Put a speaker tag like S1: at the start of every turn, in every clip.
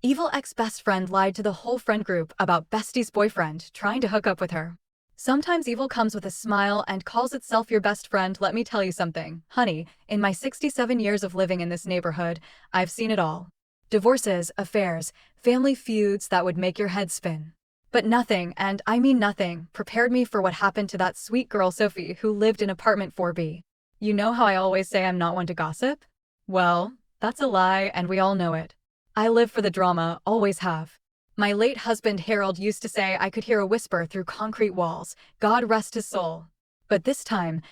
S1: Evil ex-best friend lied to the whole friend group about bestie's boyfriend trying to hook up with her. Sometimes evil comes with a smile and calls itself your best friend. Let me tell you something, honey, in my 67 years of living in this neighborhood, I've seen it all. Divorces, affairs, family feuds that would make your head spin. But nothing, and I mean nothing, prepared me for what happened to that sweet girl Sophie who lived in apartment 4B. You know how I always say I'm not one to gossip? Well, that's a lie and we all know it. I live for the drama, always have. My late husband Harold used to say I could hear a whisper through concrete walls, God rest his soul. But this time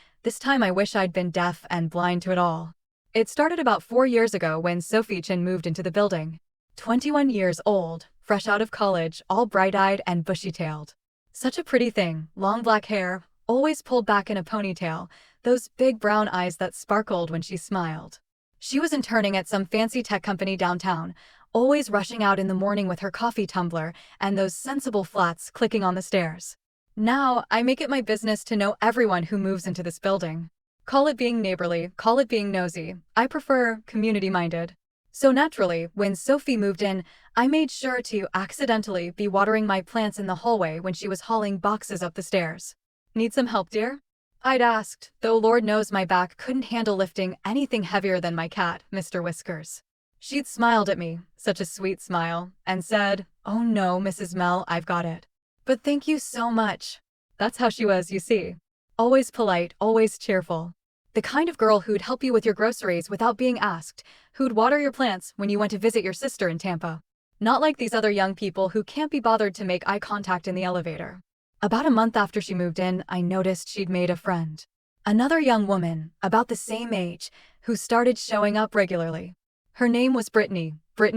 S1: I wish I'd been deaf and blind to it all. It started about 4 years ago when Sophie Chin moved into the building. 21 years old, fresh out of college, all bright-eyed and bushy-tailed. Such a pretty thing, long black hair, always pulled back in a ponytail, those big brown eyes that sparkled when she smiled. She was interning at some fancy tech company downtown, always rushing out in the morning with her coffee tumbler and those sensible flats clicking on the stairs. Now, I make it my business to know everyone who moves into this building. Call it being neighborly, call it being nosy. I prefer community-minded. So naturally, when Sophie moved in, I made sure to accidentally be watering my plants in the hallway when she was hauling boxes up the stairs. Need some help, dear? I'd asked, though Lord knows my back couldn't handle lifting anything heavier than my cat, Mr. Whiskers. She'd smiled at me, such a sweet smile, and said, "Oh no, Mrs. Mel, I've got it. But thank you so much." That's how she was, you see. Always polite, always cheerful. The kind of girl who'd help you with your groceries without being asked, who'd water your plants when you went to visit your sister in Tampa. Not like these other young people who can't be bothered to make eye contact in the elevator. About a month after she moved in, I noticed she'd made a friend. Another young woman, about the same age, who started showing up regularly. Her name was Brittany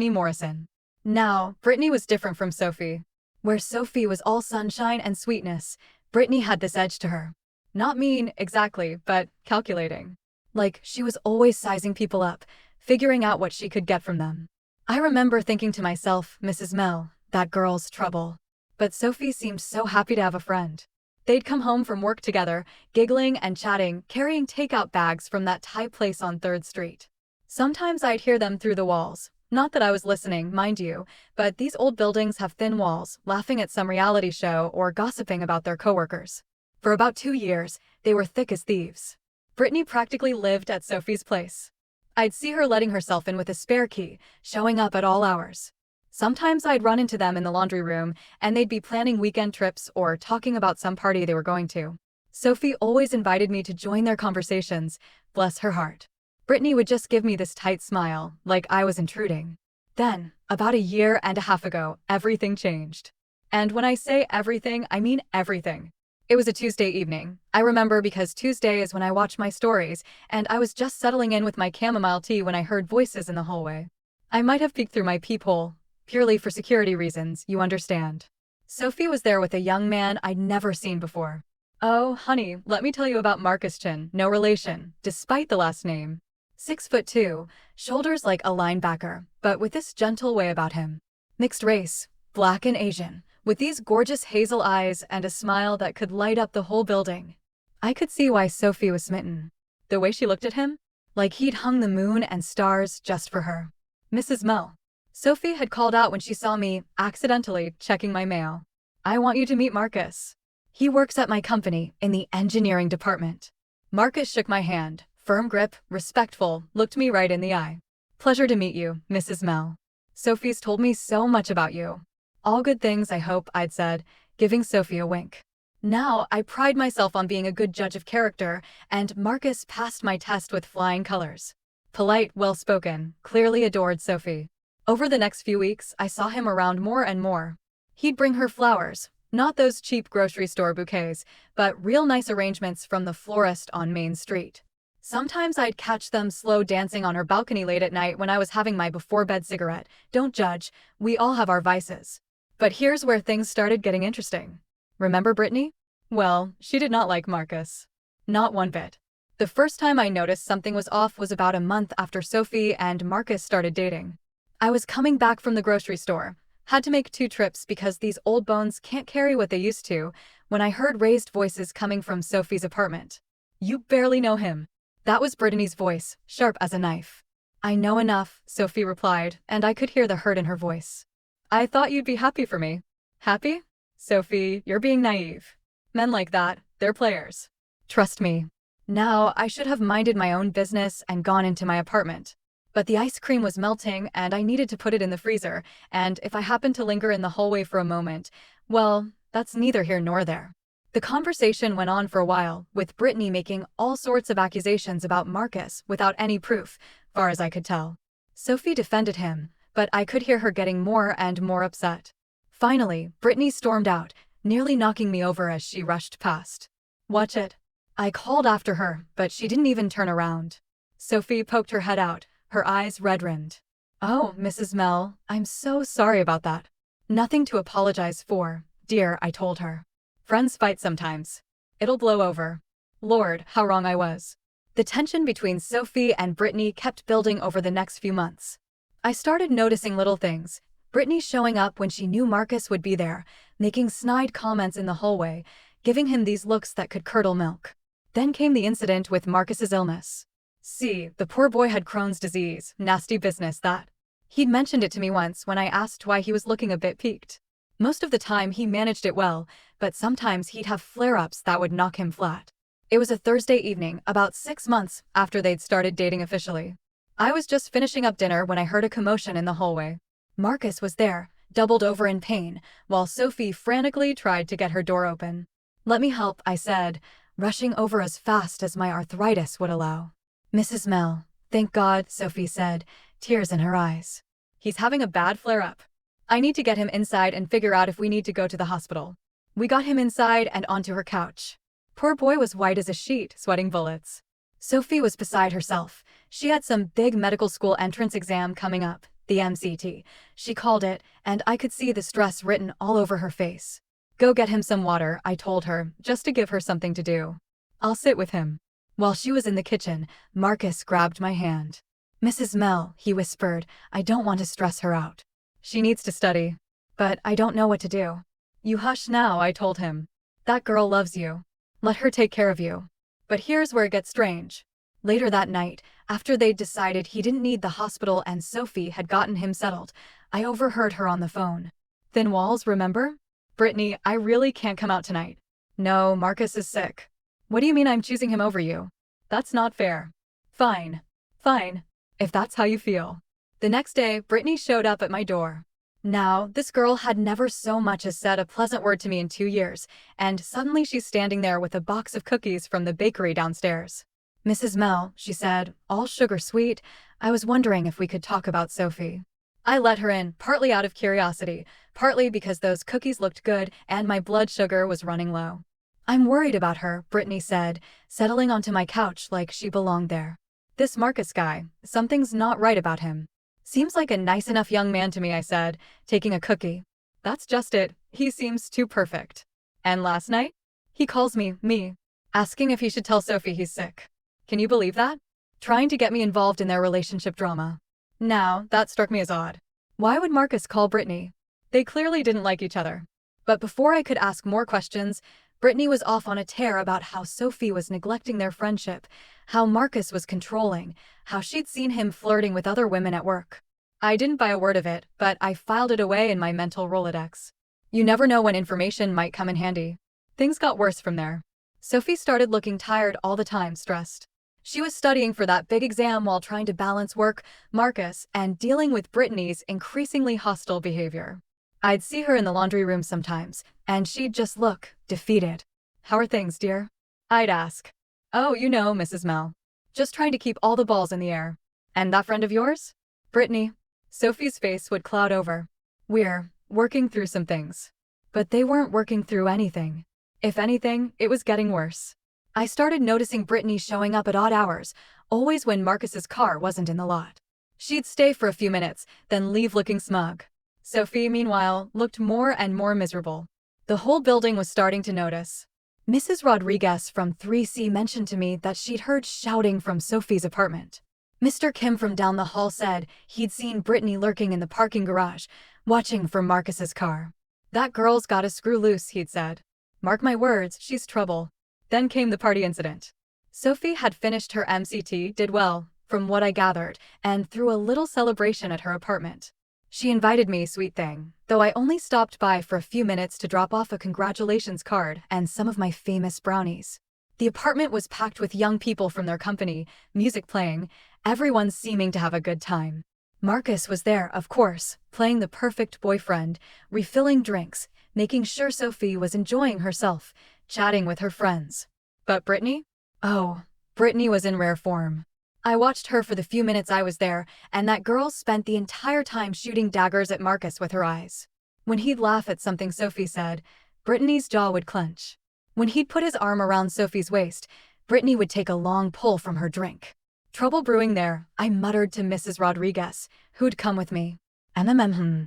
S1: Morrison. Now, Brittany was different from Sophie. Where Sophie was all sunshine and sweetness, Brittany had this edge to her. Not mean, exactly, but calculating. Like, she was always sizing people up, figuring out what she could get from them. I remember thinking to myself, Mrs. Mel, that girl's trouble. But Sophie seemed so happy to have a friend. They'd come home from work together, giggling and chatting, carrying takeout bags from that Thai place on 3rd Street. Sometimes I'd hear them through the walls. Not that I was listening, mind you, but these old buildings have thin walls, laughing at some reality show or gossiping about their coworkers. For about 2 years, they were thick as thieves. Brittany practically lived at Sophie's place. I'd see her letting herself in with a spare key, showing up at all hours. Sometimes I'd run into them in the laundry room, and they'd be planning weekend trips or talking about some party they were going to. Sophie always invited me to join their conversations, bless her heart. Brittany would just give me this tight smile, like I was intruding. Then, about a year and a half ago, everything changed. And when I say everything, I mean everything. It was a Tuesday evening. I remember because Tuesday is when I watch my stories, and I was just settling in with my chamomile tea when I heard voices in the hallway. I might have peeked through my peephole. Purely for security reasons, you understand. Sophie was there with a young man I'd never seen before. Oh, honey, let me tell you about Marcus Chin, no relation, despite the last name. 6'2", shoulders like a linebacker, but with this gentle way about him. Mixed race, black and Asian, with these gorgeous hazel eyes and a smile that could light up the whole building. I could see why Sophie was smitten. The way she looked at him, like he'd hung the moon and stars just for her. Mrs. Mel. Sophie had called out when she saw me, accidentally, checking my mail. I want you to meet Marcus. He works at my company, in the engineering department. Marcus shook my hand, firm grip, respectful, looked me right in the eye. Pleasure to meet you, Mrs. Mel. Sophie's told me so much about you. All good things, I hope, I'd said, giving Sophie a wink. Now, I pride myself on being a good judge of character, and Marcus passed my test with flying colors. Polite, well-spoken, clearly adored Sophie. Over the next few weeks, I saw him around more and more. He'd bring her flowers, not those cheap grocery store bouquets, but real nice arrangements from the florist on Main Street. Sometimes I'd catch them slow dancing on her balcony late at night when I was having my before-bed cigarette. Don't judge, we all have our vices. But here's where things started getting interesting. Remember Brittany? Well, she did not like Marcus. Not one bit. The first time I noticed something was off was about a month after Sophie and Marcus started dating. I was coming back from the grocery store, had to make 2 trips because these old bones can't carry what they used to, when I heard raised voices coming from Sophie's apartment. You barely know him. That was Brittany's voice, sharp as a knife. I know enough, Sophie replied, and I could hear the hurt in her voice. I thought you'd be happy for me. Happy? Sophie, you're being naive. Men like that, they're players. Trust me. Now, I should have minded my own business and gone into my apartment. But the ice cream was melting and I needed to put it in the freezer, and if I happened to linger in the hallway for a moment, well, that's neither here nor there. The conversation went on for a while, with Brittany making all sorts of accusations about Marcus without any proof, far as I could tell. Sophie defended him, but I could hear her getting more and more upset. Finally, Brittany stormed out, nearly knocking me over as she rushed past. Watch it. I called after her, but she didn't even turn around. Sophie poked her head out, her eyes red-rimmed. Oh, Mrs. Mel, I'm so sorry about that. Nothing to apologize for, dear, I told her. Friends fight sometimes. It'll blow over. Lord, how wrong I was. The tension between Sophie and Brittany kept building over the next few months. I started noticing little things. Brittany showing up when she knew Marcus would be there, making snide comments in the hallway, giving him these looks that could curdle milk. Then came the incident with Marcus's illness. See, the poor boy had Crohn's disease, nasty business that. He'd mentioned it to me once when I asked why he was looking a bit peaked. Most of the time he managed it well, but sometimes he'd have flare-ups that would knock him flat. It was a Thursday evening, about 6 months after they'd started dating officially. I was just finishing up dinner when I heard a commotion in the hallway. Marcus was there, doubled over in pain, while Sophie frantically tried to get her door open. Let me help, I said, rushing over as fast as my arthritis would allow. Mrs. Mel, thank God, Sophie said, tears in her eyes. He's having a bad flare-up. I need to get him inside and figure out if we need to go to the hospital. We got him inside and onto her couch. Poor boy was white as a sheet, sweating bullets. Sophie was beside herself. She had some big medical school entrance exam coming up, the MCT, she called it, and I could see the stress written all over her face. Go get him some water, I told her, just to give her something to do. I'll sit with him. While she was in the kitchen, Marcus grabbed my hand. Mrs. Mel, he whispered, I don't want to stress her out. She needs to study. But I don't know what to do. You hush now, I told him. That girl loves you. Let her take care of you. But here's where it gets strange. Later that night, after they'd decided he didn't need the hospital and Sophie had gotten him settled, I overheard her on the phone. Thin walls, remember? Brittany, I really can't come out tonight. No, Marcus is sick. What do you mean I'm choosing him over you? That's not fair. Fine. Fine. If that's how you feel. The next day, Brittany showed up at my door. Now, this girl had never so much as said a pleasant word to me in 2 years, and suddenly she's standing there with a box of cookies from the bakery downstairs. Mrs. Mel, she said, all sugar sweet, I was wondering if we could talk about Sophie. I let her in, partly out of curiosity, partly because those cookies looked good and my blood sugar was running low. I'm worried about her, Brittany said, settling onto my couch like she belonged there. This Marcus guy, something's not right about him. Seems like a nice enough young man to me, I said, taking a cookie. That's just it, he seems too perfect. And last night? He calls me, asking if he should tell Sophie he's sick. Can you believe that? Trying to get me involved in their relationship drama. Now, that struck me as odd. Why would Marcus call Brittany? They clearly didn't like each other. But before I could ask more questions, Brittany was off on a tear about how Sophie was neglecting their friendship, how Marcus was controlling, how she'd seen him flirting with other women at work. I didn't buy a word of it, but I filed it away in my mental Rolodex. You never know when information might come in handy. Things got worse from there. Sophie started looking tired all the time, stressed. She was studying for that big exam while trying to balance work, Marcus, and dealing with Brittany's increasingly hostile behavior. I'd see her in the laundry room sometimes, and she'd just look defeated. How are things, dear? I'd ask. Oh, you know, Mrs. Mel. Just trying to keep all the balls in the air. And that friend of yours? Brittany. Sophie's face would cloud over. We're working through some things. But they weren't working through anything. If anything, it was getting worse. I started noticing Brittany showing up at odd hours, always when Marcus's car wasn't in the lot. She'd stay for a few minutes, then leave looking smug. Sophie, meanwhile, looked more and more miserable. The whole building was starting to notice. Mrs. Rodriguez from 3C mentioned to me that she'd heard shouting from Sophie's apartment. Mr. Kim from down the hall said he'd seen Brittany lurking in the parking garage, watching for Marcus's car. That girl's gotta screw loose, he'd said. Mark my words, she's trouble. Then came the party incident. Sophie had finished her MCT, did well, from what I gathered, and threw a little celebration at her apartment. She invited me, sweet thing, though I only stopped by for a few minutes to drop off a congratulations card and some of my famous brownies. The apartment was packed with young people from their company, music playing, everyone seeming to have a good time. Marcus was there, of course, playing the perfect boyfriend, refilling drinks, making sure Sophie was enjoying herself, chatting with her friends. But Brittany? Oh, Brittany was in rare form. I watched her for the few minutes I was there, and that girl spent the entire time shooting daggers at Marcus with her eyes. When he'd laugh at something Sophie said, Brittany's jaw would clench. When he'd put his arm around Sophie's waist, Brittany would take a long pull from her drink. Trouble brewing there, I muttered to Mrs. Rodriguez, who'd come with me.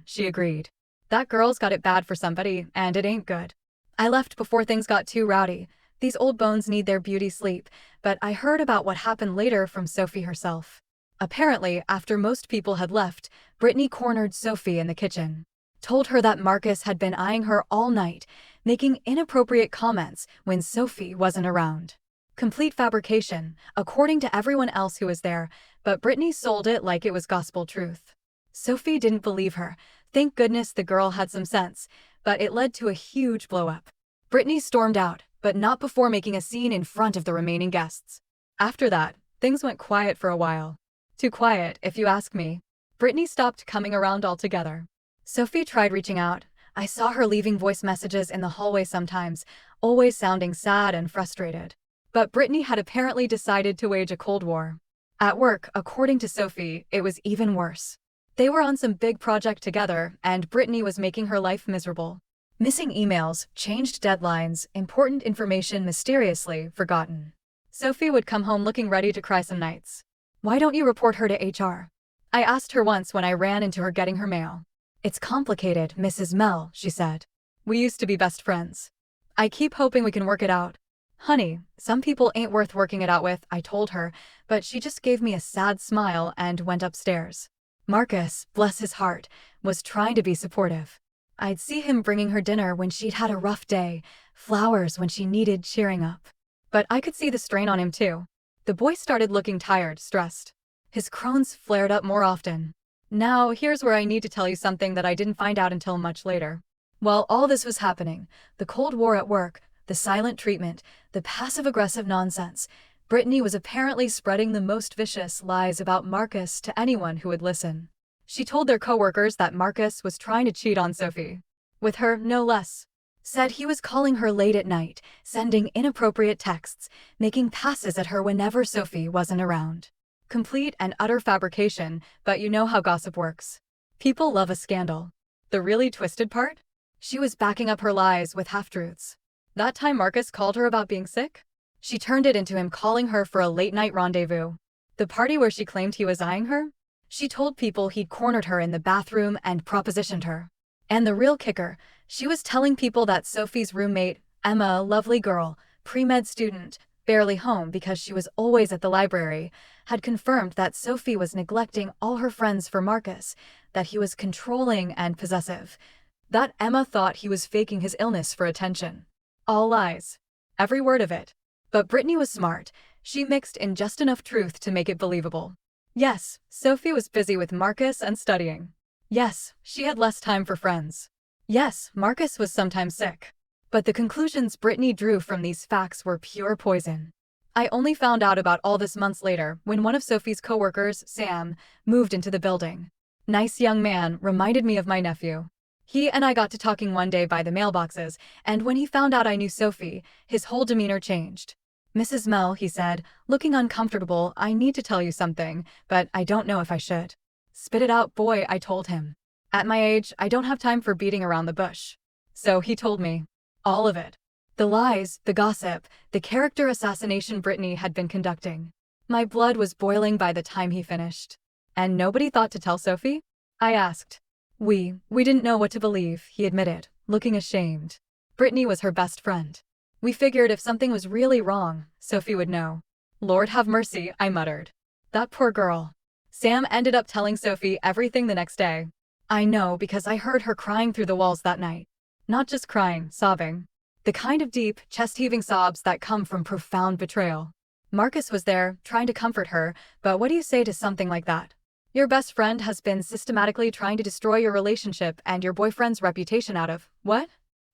S1: She agreed. That girl's got it bad for somebody, and it ain't good. I left before things got too rowdy. These old bones need their beauty sleep, but I heard about what happened later from Sophie herself. Apparently, after most people had left, Brittany cornered Sophie in the kitchen. Told her that Marcus had been eyeing her all night, making inappropriate comments when Sophie wasn't around. Complete fabrication, according to everyone else who was there, but Brittany sold it like it was gospel truth. Sophie didn't believe her. Thank goodness the girl had some sense, but it led to a huge blow-up. Brittany stormed out, but not before making a scene in front of the remaining guests. After that, things went quiet for a while. Too quiet, if you ask me. Brittany stopped coming around altogether. Sophie tried reaching out. I saw her leaving voice messages in the hallway sometimes, always sounding sad and frustrated. But Brittany had apparently decided to wage a cold war. At work, according to Sophie, it was even worse. They were on some big project together, and Brittany was making her life miserable. Missing emails, changed deadlines, important information mysteriously forgotten. Sophie would come home looking ready to cry some nights. Why don't you report her to HR? I asked her once when I ran into her getting her mail. It's complicated, Mrs. Mel, she said. We used to be best friends. I keep hoping we can work it out. Honey, some people ain't worth working it out with, I told her, but she just gave me a sad smile and went upstairs. Marcus, bless his heart, was trying to be supportive. I'd see him bringing her dinner when she'd had a rough day, flowers when she needed cheering up. But I could see the strain on him too. The boy started looking tired, stressed. His crones flared up more often. Now, here's where I need to tell you something that I didn't find out until much later. While all this was happening, the Cold War at work, the silent treatment, the passive-aggressive nonsense, Brittany was apparently spreading the most vicious lies about Marcus to anyone who would listen. She told their coworkers that Marcus was trying to cheat on Sophie. With her, no less. Said he was calling her late at night, sending inappropriate texts, making passes at her whenever Sophie wasn't around. Complete and utter fabrication, but you know how gossip works. People love a scandal. The really twisted part? She was backing up her lies with half-truths. That time Marcus called her about being sick? She turned it into him calling her for a late-night rendezvous. The party where she claimed he was eyeing her? She told people he'd cornered her in the bathroom and propositioned her. And the real kicker, she was telling people that Sophie's roommate, Emma, a lovely girl, pre-med student, barely home because she was always at the library, had confirmed that Sophie was neglecting all her friends for Marcus, that he was controlling and possessive, that Emma thought he was faking his illness for attention. All lies. Every word of it. But Brittany was smart. She mixed in just enough truth to make it believable. Yes, Sophie was busy with Marcus and studying. Yes, she had less time for friends. Yes, Marcus was sometimes sick. But the conclusions Brittany drew from these facts were pure poison. I only found out about all this months later when one of Sophie's coworkers, Sam, moved into the building. Nice young man, reminded me of my nephew. He and I got to talking one day by the mailboxes, and when he found out I knew Sophie, his whole demeanor changed. Mrs. Mel, he said, looking uncomfortable, I need to tell you something, but I don't know if I should. Spit it out, boy, I told him. At my age, I don't have time for beating around the bush. So he told me. All of it. The lies, the gossip, the character assassination Brittany had been conducting. My blood was boiling by the time he finished. And nobody thought to tell Sophie? I asked. We didn't know what to believe, he admitted, looking ashamed. Brittany was her best friend. We figured if something was really wrong, Sophie would know. Lord have mercy, I muttered. That poor girl. Sam ended up telling Sophie everything the next day. I know because I heard her crying through the walls that night. Not just crying, sobbing. The kind of deep, chest-heaving sobs that come from profound betrayal. Marcus was there, trying to comfort her, but what do you say to something like that? Your best friend has been systematically trying to destroy your relationship and your boyfriend's reputation out of, what?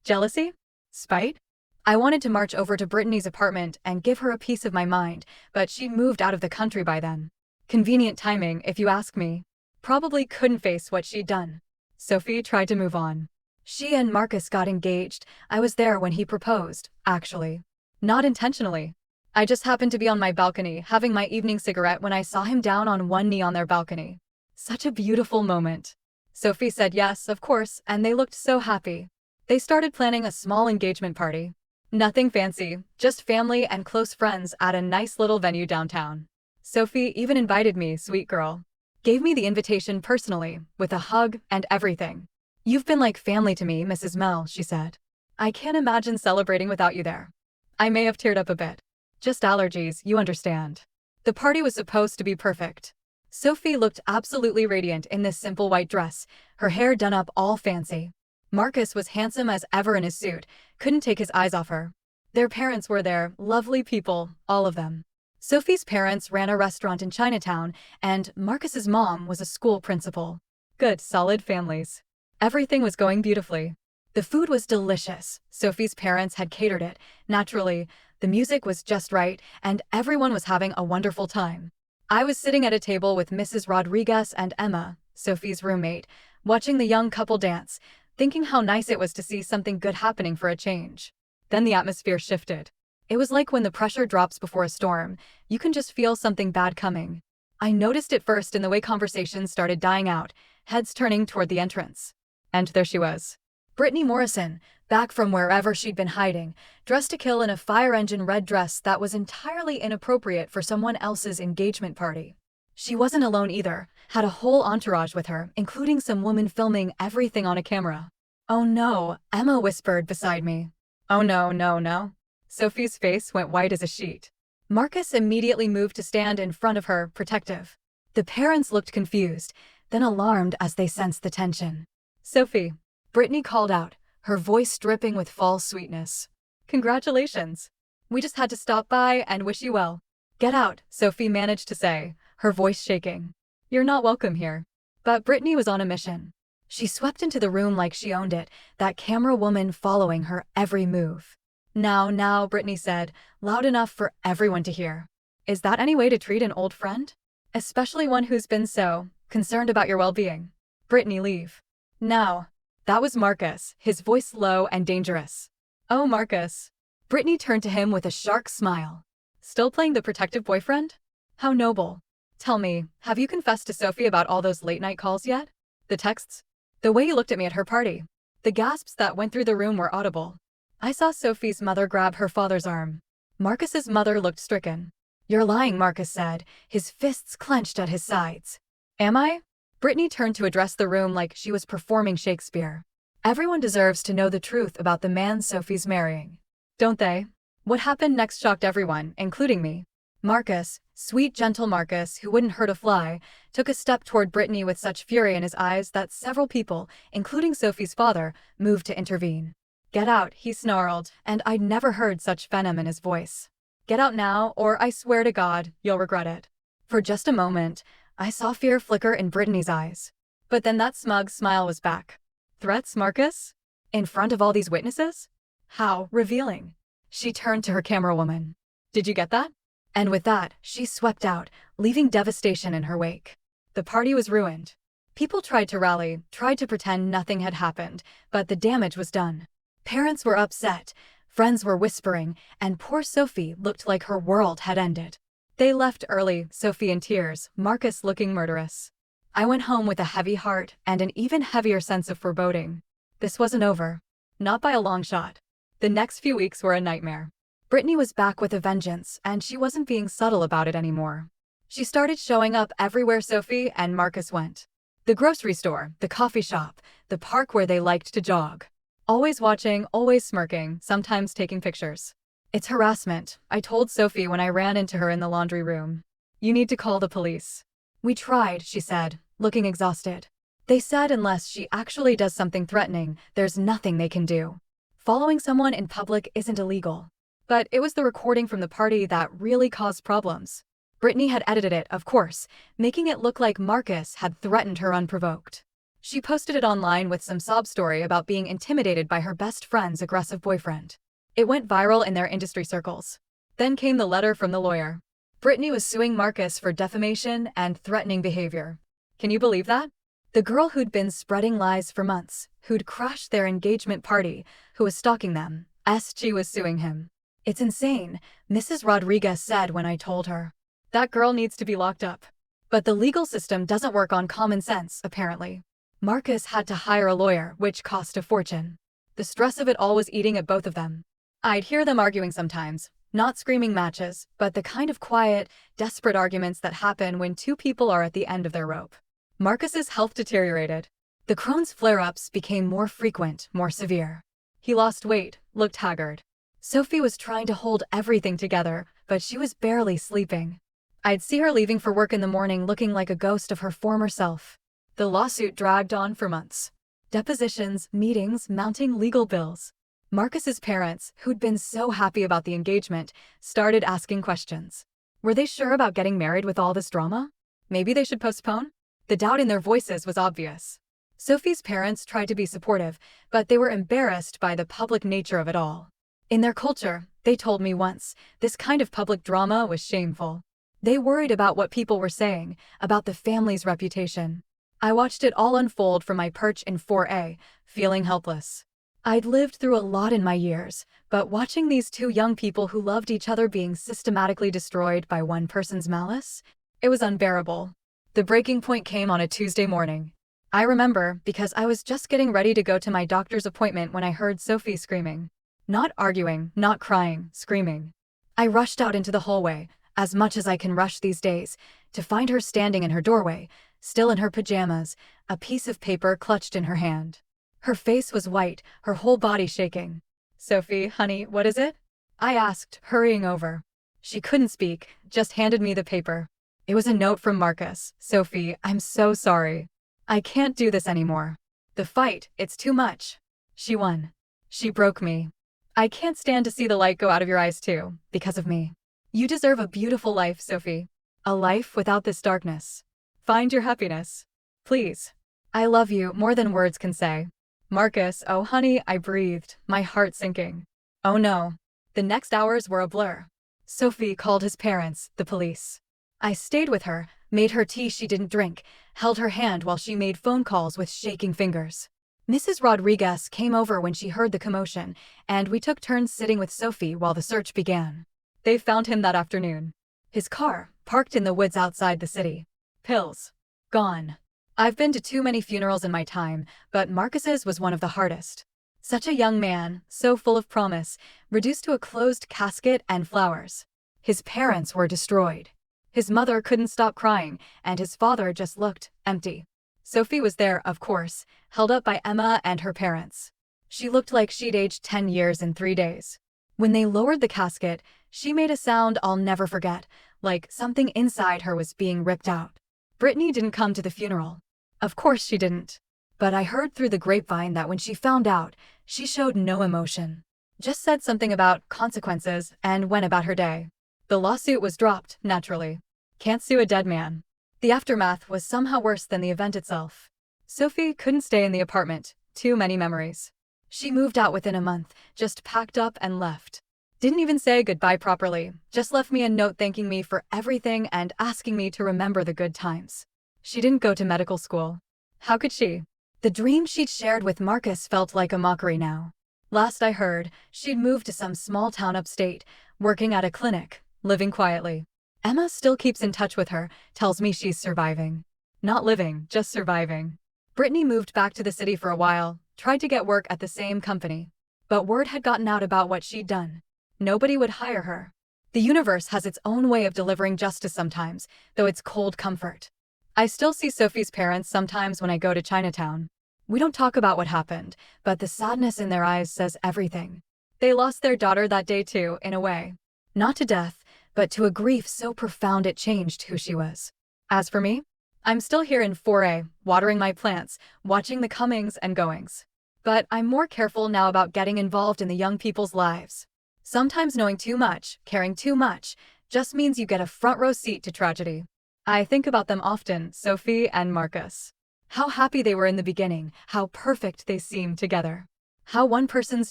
S1: Jealousy? Spite? I wanted to march over to Brittany's apartment and give her a piece of my mind, but she moved out of the country by then. Convenient timing, if you ask me. Probably couldn't face what she'd done. Sophie tried to move on. She and Marcus got engaged. I was there when he proposed, actually. Not intentionally. I just happened to be on my balcony having my evening cigarette when I saw him down on one knee on their balcony. Such a beautiful moment. Sophie said yes, of course, and they looked so happy. They started planning a small engagement party. Nothing fancy, just family and close friends at a nice little venue downtown. Sophie even invited me, sweet girl. Gave me the invitation personally, with a hug and everything. You've been like family to me, Mrs. Mel, she said. I can't imagine celebrating without you there. I may have teared up a bit. Just allergies, you understand. The party was supposed to be perfect. Sophie looked absolutely radiant in this simple white dress, her hair done up all fancy. Marcus was handsome as ever in his suit, couldn't take his eyes off her. Their parents were there, lovely people, all of them. Sophie's parents ran a restaurant in Chinatown, and Marcus's mom was a school principal. Good, solid families. Everything was going beautifully. The food was delicious. Sophie's parents had catered it, naturally. The music was just right, and everyone was having a wonderful time. I was sitting at a table with Mrs. Rodriguez and Emma, Sophie's roommate, watching the young couple dance, thinking how nice it was to see something good happening for a change. Then the atmosphere shifted. It was like when the pressure drops before a storm, you can just feel something bad coming. I noticed it first in the way conversations started dying out, heads turning toward the entrance. And there she was. Brittany Morrison, back from wherever she'd been hiding, dressed to kill in a fire engine red dress that was entirely inappropriate for someone else's engagement party. She wasn't alone either, had a whole entourage with her, including some woman filming everything on a camera. Oh no, Emma whispered beside me. Oh no, no, no. Sophie's face went white as a sheet. Marcus immediately moved to stand in front of her, protective. The parents looked confused, then alarmed as they sensed the tension. Sophie, Brittany called out, her voice dripping with false sweetness. Congratulations. We just had to stop by and wish you well. Get out, Sophie managed to say, her voice shaking. You're not welcome here. But Brittany was on a mission. She swept into the room like she owned it, that camera woman following her every move. Now, Brittany said, loud enough for everyone to hear. Is that any way to treat an old friend? Especially one who's been so concerned about your well-being. Brittany, leave. Now. That was Marcus, his voice low and dangerous. Oh, Marcus. Brittany turned to him with a shark smile. Still playing the protective boyfriend? How noble. Tell me, have you confessed to Sophie about all those late-night calls yet? The texts? The way you looked at me at her party? The gasps that went through the room were audible. I saw Sophie's mother grab her father's arm. Marcus's mother looked stricken. You're lying, Marcus said, his fists clenched at his sides. Am I? Brittany turned to address the room like she was performing Shakespeare. Everyone deserves to know the truth about the man Sophie's marrying. Don't they? What happened next shocked everyone, including me. Marcus, sweet gentle Marcus who wouldn't hurt a fly, took a step toward Brittany with such fury in his eyes that several people, including Sophie's father, moved to intervene. Get out, he snarled, and I'd never heard such venom in his voice. Get out now, or I swear to God, you'll regret it. For just a moment, I saw fear flicker in Brittany's eyes. But then that smug smile was back. Threats, Marcus? In front of all these witnesses? How revealing. She turned to her camera woman. Did you get that? And with that, she swept out, leaving devastation in her wake. The party was ruined. People tried to rally, tried to pretend nothing had happened, but the damage was done. Parents were upset, friends were whispering, and poor Sophie looked like her world had ended. They left early, Sophie in tears, Marcus looking murderous. I went home with a heavy heart and an even heavier sense of foreboding. This wasn't over. Not by a long shot. The next few weeks were a nightmare. Brittany was back with a vengeance, and she wasn't being subtle about it anymore. She started showing up everywhere Sophie and Marcus went. The grocery store, the coffee shop, the park where they liked to jog. Always watching, always smirking, sometimes taking pictures. It's harassment, I told Sophie when I ran into her in the laundry room. You need to call the police. We tried, she said, looking exhausted. They said unless she actually does something threatening, there's nothing they can do. Following someone in public isn't illegal. But it was the recording from the party that really caused problems. Brittany had edited it, of course, making it look like Marcus had threatened her unprovoked. She posted it online with some sob story about being intimidated by her best friend's aggressive boyfriend. It went viral in their industry circles. Then came the letter from the lawyer. Brittany was suing Marcus for defamation and threatening behavior. Can you believe that? The girl who'd been spreading lies for months, who'd crashed their engagement party, who was stalking them, SG was suing him. It's insane, Mrs. Rodriguez said when I told her. That girl needs to be locked up. But the legal system doesn't work on common sense, apparently. Marcus had to hire a lawyer, which cost a fortune. The stress of it all was eating at both of them. I'd hear them arguing sometimes, not screaming matches, but the kind of quiet, desperate arguments that happen when two people are at the end of their rope. Marcus's health deteriorated. The Crohn's flare-ups became more frequent, more severe. He lost weight, looked haggard. Sophie was trying to hold everything together, but she was barely sleeping. I'd see her leaving for work in the morning looking like a ghost of her former self. The lawsuit dragged on for months. Depositions, meetings, mounting legal bills. Marcus's parents, who'd been so happy about the engagement, started asking questions. Were they sure about getting married with all this drama? Maybe they should postpone? The doubt in their voices was obvious. Sophie's parents tried to be supportive, but they were embarrassed by the public nature of it all. In their culture, they told me once, this kind of public drama was shameful. They worried about what people were saying, about the family's reputation. I watched it all unfold from my perch in 4A, feeling helpless. I'd lived through a lot in my years, but watching these two young people who loved each other being systematically destroyed by one person's malice, it was unbearable. The breaking point came on a Tuesday morning. I remember because I was just getting ready to go to my doctor's appointment when I heard Sophie screaming. Not arguing, not crying, screaming. I rushed out into the hallway, as much as I can rush these days, to find her standing in her doorway, still in her pajamas, a piece of paper clutched in her hand. Her face was white, her whole body shaking. "Sophie, honey, what is it?" I asked, hurrying over. She couldn't speak, just handed me the paper. It was a note from Marcus. "Sophie, I'm so sorry. I can't do this anymore. The fight, it's too much. She won. She broke me. I can't stand to see the light go out of your eyes too, because of me. You deserve a beautiful life, Sophie. A life without this darkness. Find your happiness. Please. I love you more than words can say." Marcus, oh honey, I breathed, my heart sinking. Oh no. The next hours were a blur. Sophie called his parents, the police. I stayed with her, made her tea she didn't drink, held her hand while she made phone calls with shaking fingers. Mrs. Rodriguez came over when she heard the commotion, and we took turns sitting with Sophie while the search began. They found him that afternoon. His car, parked in the woods outside the city. Pills. Gone. I've been to too many funerals in my time, but Marcus's was one of the hardest. Such a young man, so full of promise, reduced to a closed casket and flowers. His parents were destroyed. His mother couldn't stop crying, and his father just looked empty. Sophie was there, of course, held up by Emma and her parents. She looked like she'd aged 10 years in 3 days. When they lowered the casket, she made a sound I'll never forget, like something inside her was being ripped out. Brittany didn't come to the funeral. Of course she didn't. But I heard through the grapevine that when she found out, she showed no emotion. Just said something about consequences and went about her day. The lawsuit was dropped, naturally. Can't sue a dead man. The aftermath was somehow worse than the event itself. Sophie couldn't stay in the apartment. Too many memories. She moved out within a month, just packed up and left. Didn't even say goodbye properly, just left me a note thanking me for everything and asking me to remember the good times. She didn't go to medical school. How could she? The dream she'd shared with Marcus felt like a mockery now. Last I heard, she'd moved to some small town upstate, working at a clinic, living quietly. Emma still keeps in touch with her, tells me she's surviving. Not living, just surviving. Brittany moved back to the city for a while, tried to get work at the same company. But word had gotten out about what she'd done. Nobody would hire her. The universe has its own way of delivering justice sometimes, though it's cold comfort. I still see Sophie's parents sometimes when I go to Chinatown. We don't talk about what happened, but the sadness in their eyes says everything. They lost their daughter that day too, in a way. Not to death, but to a grief so profound it changed who she was. As for me, I'm still here in 4A, watering my plants, watching the comings and goings. But I'm more careful now about getting involved in the young people's lives. Sometimes knowing too much, caring too much, just means you get a front row seat to tragedy. I think about them often, Sophie and Marcus. How happy they were in the beginning, how perfect they seemed together. How one person's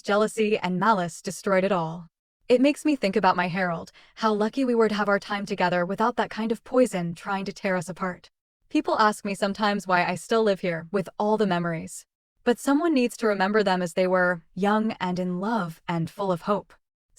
S1: jealousy and malice destroyed it all. It makes me think about my Harold, how lucky we were to have our time together without that kind of poison trying to tear us apart. People ask me sometimes why I still live here with all the memories. But someone needs to remember them as they were, young and in love and full of hope.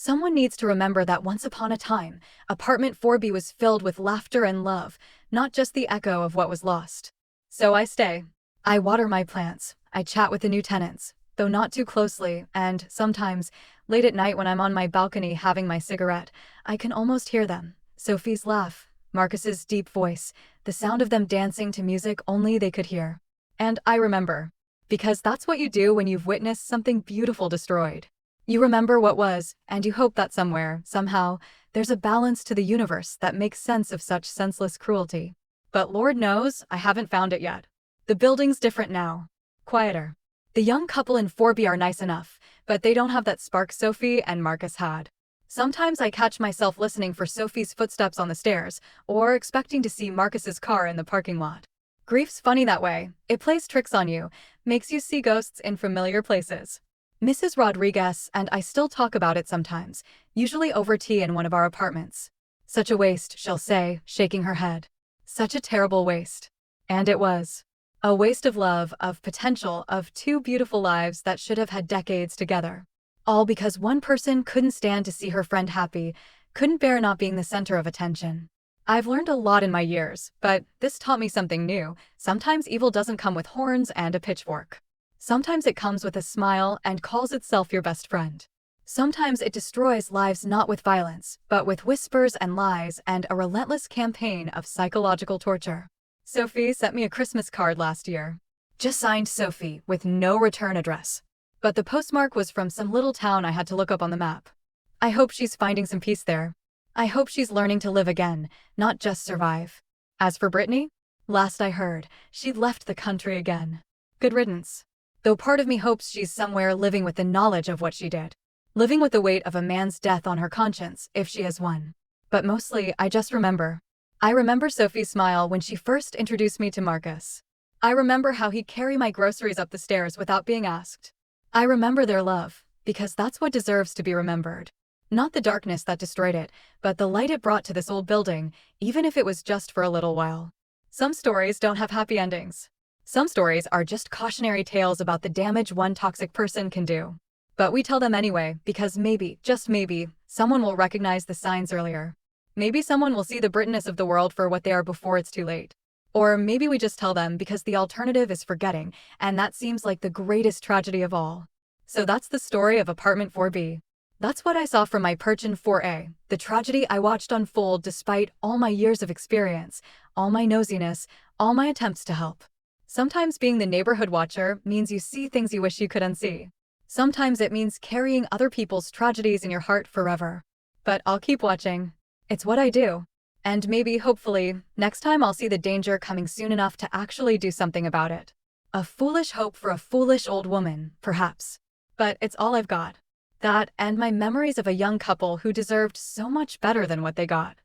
S1: Someone needs to remember that once upon a time, apartment 4B was filled with laughter and love, not just the echo of what was lost. So I stay. I water my plants. I chat with the new tenants, though not too closely, and sometimes, late at night when I'm on my balcony having my cigarette, I can almost hear them. Sophie's laugh, Marcus's deep voice, the sound of them dancing to music only they could hear. And I remember. Because that's what you do when you've witnessed something beautiful destroyed. You remember what was, and you hope that somewhere, somehow, there's a balance to the universe that makes sense of such senseless cruelty. But Lord knows, I haven't found it yet. The building's different now. Quieter. The young couple in 4B are nice enough, but they don't have that spark Sophie and Marcus had. Sometimes I catch myself listening for Sophie's footsteps on the stairs, or expecting to see Marcus's car in the parking lot. Grief's funny that way. It plays tricks on you, makes you see ghosts in familiar places. Mrs. Rodriguez and I still talk about it sometimes, usually over tea in one of our apartments. Such a waste, she'll say, shaking her head. Such a terrible waste. And it was. A waste of love, of potential, of two beautiful lives that should have had decades together. All because one person couldn't stand to see her friend happy, couldn't bear not being the center of attention. I've learned a lot in my years, but this taught me something new. Sometimes evil doesn't come with horns and a pitchfork. Sometimes it comes with a smile and calls itself your best friend. Sometimes it destroys lives not with violence, but with whispers and lies and a relentless campaign of psychological torture. Sophie sent me a Christmas card last year. Just signed Sophie, with no return address. But the postmark was from some little town I had to look up on the map. I hope she's finding some peace there. I hope she's learning to live again, not just survive. As for Brittany, last I heard, she'd left the country again. Good riddance. Though part of me hopes she's somewhere living with the knowledge of what she did. Living with the weight of a man's death on her conscience, if she has one. But mostly, I just remember. I remember Sophie's smile when she first introduced me to Marcus. I remember how he'd carry my groceries up the stairs without being asked. I remember their love, because that's what deserves to be remembered. Not the darkness that destroyed it, but the light it brought to this old building, even if it was just for a little while. Some stories don't have happy endings. Some stories are just cautionary tales about the damage one toxic person can do. But we tell them anyway, because maybe, just maybe, someone will recognize the signs earlier. Maybe someone will see the Brittness of the world for what they are before it's too late. Or maybe we just tell them because the alternative is forgetting, and that seems like the greatest tragedy of all. So that's the story of apartment 4B. That's what I saw from my perch in 4A, the tragedy I watched unfold despite all my years of experience, all my nosiness, all my attempts to help. Sometimes being the neighborhood watcher means you see things you wish you could unsee. Sometimes it means carrying other people's tragedies in your heart forever. But I'll keep watching. It's what I do. And maybe, hopefully, next time I'll see the danger coming soon enough to actually do something about it. A foolish hope for a foolish old woman, perhaps. But it's all I've got. That and my memories of a young couple who deserved so much better than what they got.